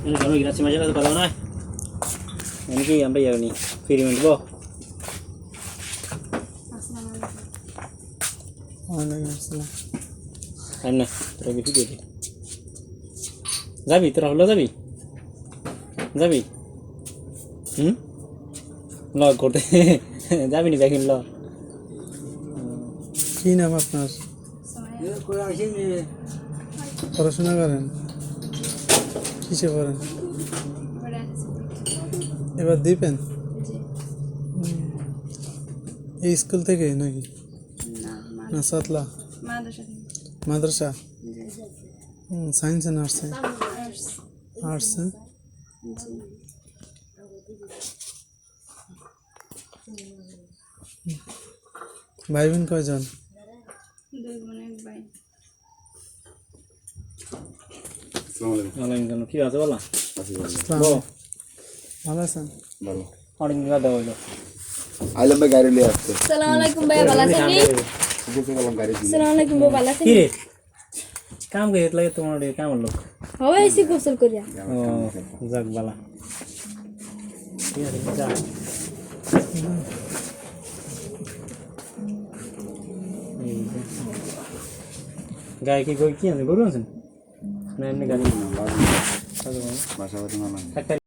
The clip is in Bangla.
ini kalau kita sih macam tu kalau nak ini ki sampai ya ni free man bo Ana terus video ni যাবি তোরা হলো যাবি ল করতে যাবি নি দেখেন ল কি নাম আপনার পড়াশোনা করেন কিসে পড়েন এবার দিবেন এই স্কুল থেকে নাকি না সাতলা মাদ্রাসা সায়েন্স এন্ড আর্টস आर्ट्स भाई बहन कयজন ওয়ালাইকুম কি আছে বলা ভালো আছেন ভালো অনেক দিন বাদে হইলো আইলাম ভাই গাড়ি নিয়ে আসছে আসসালামু আলাইকুম ভাই ভালো আছেন আসসালামু আলাইকুম ভাই ভালো আছেন কি রে কাম করে লাগে তোমার কাম লোক হবে এসি গোসল করিয়া ও যাক বালা ঠিক আছে যা গায়ে কি কই কি আছে গরু আছেন না এমনি গাড়ি বাসা বাড়ি মানা একটা